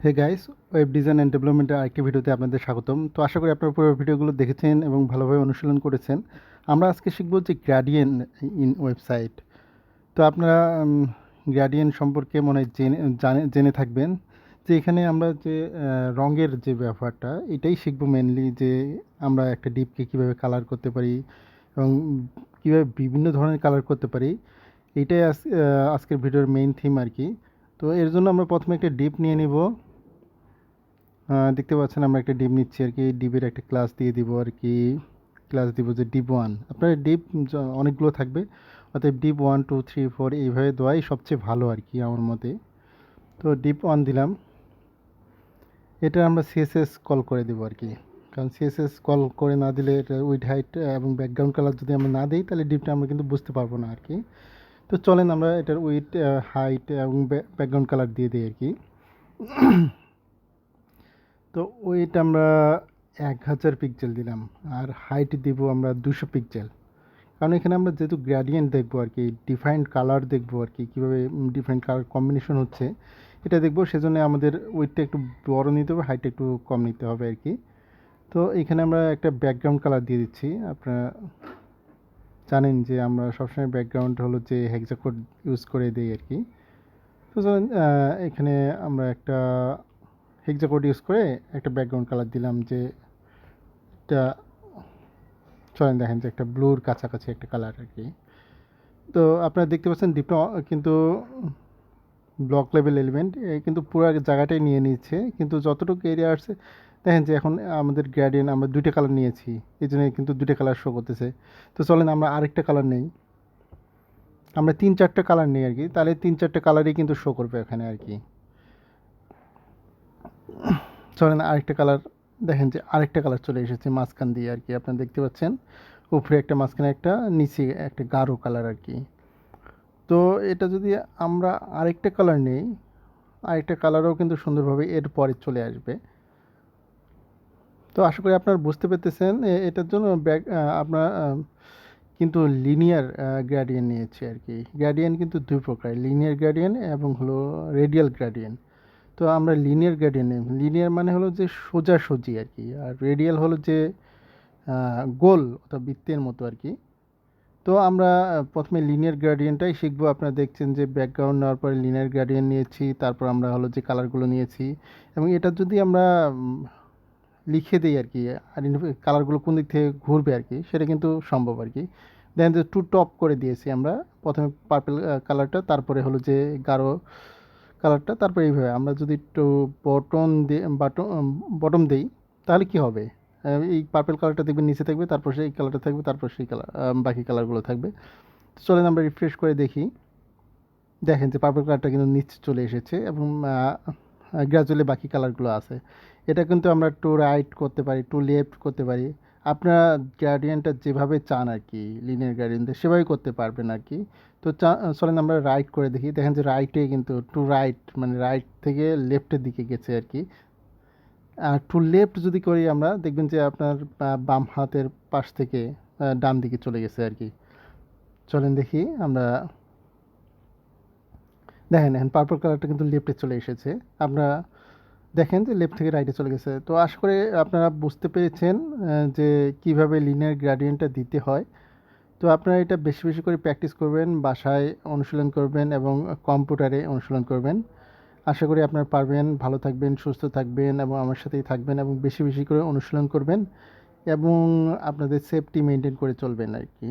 Hey guys, web design and ডেভেলপমেন্টের আরেকটি ভিডিওতে আপনাদের স্বাগতম। তো আশা করি আপনারা পুরো ভিডিওগুলো দেখেছেন এবং ভালোভাবে অনুশীলন করেছেন। আমরা আজকে শিখব যে গ্রেডিয়েন্ট ইন ওয়েবসাইট। তো আপনারা গ্রেডিয়েন্ট সম্পর্কে মনে হয় জেনে থাকবেন যে এখানে আমরা যে রঙের যে ব্যাপারটা এটাই শিখব মেনলি, যে আমরা একটা ডিপকে কীভাবে কালার করতে পারি এবং কীভাবে বিভিন্ন ধরনের কালার করতে পারি। এইটাই আজকের ভিডিওর মেইন থিম আর কি। তো এর জন্য আমরা প্রথমে একটা ডিপ নিয়ে নিব। দেখতে পাচ্ছেন আমরা একটা ডিপ নিচ্ছি আর কি। ডিপের একটা ক্লাস দিয়ে দিব আর কি। ক্লাস দিব যে ডিপ 1। আপনার ডিপ অনেকগুলো থাকবে, অর্থাৎ ডিপ 1 2 3 4 এইভাবে দেওয়াই সবচেয়ে ভালো আর কি আমার মতে। তো ডিপ 1 দিলাম। এটা আমরা সিএসএস কল করে দেবো আর কি, কারণ সিএসএস কল করে না দিলে এটা উইড হাইট এবং ব্যাকগ্রাউন্ড কালার যদি আমরা না দিই তাহলে ডিপটা আমরা কিন্তু বুঝতে পারবো না আর কি। তো চলেন আমরা এটার উইড হাইট এবং ব্যাকগ্রাউন্ড কালার দিয়ে দিই আর কি। তো ওইট আমরা 1000 পিক্সেল দিলাম, আর হাইট দিব আমরা 200 পিক্সেল। কারণ এখানে আমরা যেহেতু গ্রেডিয়েন্ট দেখবো আর কি, ডিফারেন্ট কালার দেখবো আর কি, কীভাবে ডিফারেন্ট কালার কম্বিনেশন হচ্ছে এটা দেখবো, সেজন্য আমাদের ওয়েটটা একটু বড় নিতে হবে, হাইটটা একটু কম নিতে হবে আর কি। তো এখানে আমরা একটা ব্যাকগ্রাউন্ড কালার দিয়ে দিচ্ছি। আপনারা জানেন যে আমরা সবসময় ব্যাকগ্রাউন্ড হলো যে হেক্সাকোড ইউজ করে দিই আর কি। তো এখানে আমরা একটা হেক্সাকোড ইউজ করে একটা ব্যাকগ্রাউন্ড কালার দিলাম, যে এটা চলেন দেখেন যে একটা ব্লুর কাছাকাছি একটা কালার আর কি। তো আপনারা দেখতে পাচ্ছেন ডিপটা কিন্তু ব্লক লেভেল এলিমেন্ট কিন্তু পুরো জায়গাটাই নিয়ে নিচ্ছে, কিন্তু যতটুকু এরিয়া আসছে দেখেন যে এখন আমাদের গ্রেডিয়েন্ট আমরা দুইটা কালার নিয়েছি, এই জন্য কিন্তু দুইটা কালার শো করতেছে। তো চলেন আমরা আরেকটা কালার নেই, আমরা 3-4টা কালার নিই আর কি, তাহলে 3-4টা কালারই কিন্তু শো করবে এখানে আর কি। চলেন আরেকটা কালার, দেখেন যে আরেকটা কালার চলে এসেছে মাঝখান দিয়ে আর কি। আপনারা দেখতে পাচ্ছেন উপরে একটা, মাঝখানে একটা, নিচে একটা গাঢ় কালার আর কি। তো এটা যদি আমরা আরেকটা কালার নেই, আরেকটা কালারও কিন্তু সুন্দরভাবে এর পরে চলে আসবে। তো আশা করি আপনারা বুঝতে পেরেছেন। এটার জন্য আপনার কিন্তু লিনিয়ার গ্রেডিয়েন্ট নিয়েছি আর কি। গ্রেডিয়েন্ট কিন্তু দুই প্রকার, লিনিয়ার গ্রেডিয়েন্ট এবং হলো রেডিয়াল গ্রেডিয়েন্ট। তো আমরা লিনিয়ার গ্রেডিয়েন্ট নেব। লিনিয়ার মানে হলো যে সোজাসুজি আর কি, আর রেডিয়াল হলো যে গোল অথবা বৃত্তের মতো আর কি। তো আমরা প্রথমে লিনিয়ার গ্রেডিয়েন্টটাই শিখবো। আপনারা দেখছেন যে ব্যাকগ্রাউন্ড নেওয়ার পরে লিনিয়ার গ্রেডিয়েন্ট নিয়েছি, তারপর আমরা হলো যে কালারগুলো নিয়েছি, এবং এটা যদি আমরা লিখে দিই আর কি, আর কালারগুলো কোন দিক থেকে ঘুরবে আর কি, সেটা কিন্তু সম্ভব আর কি। দেখেন যে টু টপ করে দিয়েছি আমরা, প্রথমে পার্পল কালারটা, তারপরে হলো যে গাঢ় কালারটা, তারপরে এইভাবে আমরা যদি একটু বটম দিই তাহলে কি হবে, এই পার্পল কালারটা দেখবেন নিচে থাকবে, তারপর সেই কালারটা থাকবে, তারপর সেই কালার বাকি কালারগুলো থাকবে। তো চলেন আমরা রিফ্রেশ করে দেখি। দেখেন যে পার্পল কালারটা কিন্তু নিচে চলে এসেছে এবং গ্রাজুয়ালি বাকি কালারগুলো আছে। এটা কিন্তু আমরা টু রাইট করতে পারি, টু লেফট করতে পারি। আপনারা গ্রেডিয়েন্টটা যেভাবে চান আর কি, লিনিয়ার গ্রেডিয়েন্টে সেভাবেই করতে পারবেন আর কি। তো চলেন আমরা রাইট করে দেখি। দেখেন যে রাইটে কিন্তু টু রাইট মানে রাইট থেকে লেফটের দিকে গেছে আর কি। আর টু লেফট যদি করি আমরা, দেখবেন যে আপনার বাম হাতের পাশ থেকে ডান দিকে চলে গেছে আর কি। চলেন দেখি আমরা, দেখেন এখন পার্পল কালারটা কিন্তু লেফটে চলে এসেছে। আপনারা দেখেন যে লেফট থেকে রাইটে চলে গেছে। তো আশা করি আপনারা বুঝতে পেরেছেন যে কিভাবে লিনিয়ার গ্রেডিয়েন্টটা দিতে হয়। তো আপনারা এটা বেশি বেশি করে প্র্যাকটিস করবেন, বাসায় অনুশীলন করবেন এবং কম্পিউটারে অনুশীলন করবেন। আশা করি আপনারা পারবেন। ভালো থাকবেন, সুস্থ থাকবেন এবং আমার সাথেই থাকবেন, এবং বেশি বেশি করে অনুশীলন করবেন এবং আপনাদের সেফটি মেনটেন করে চলবেন আর কি।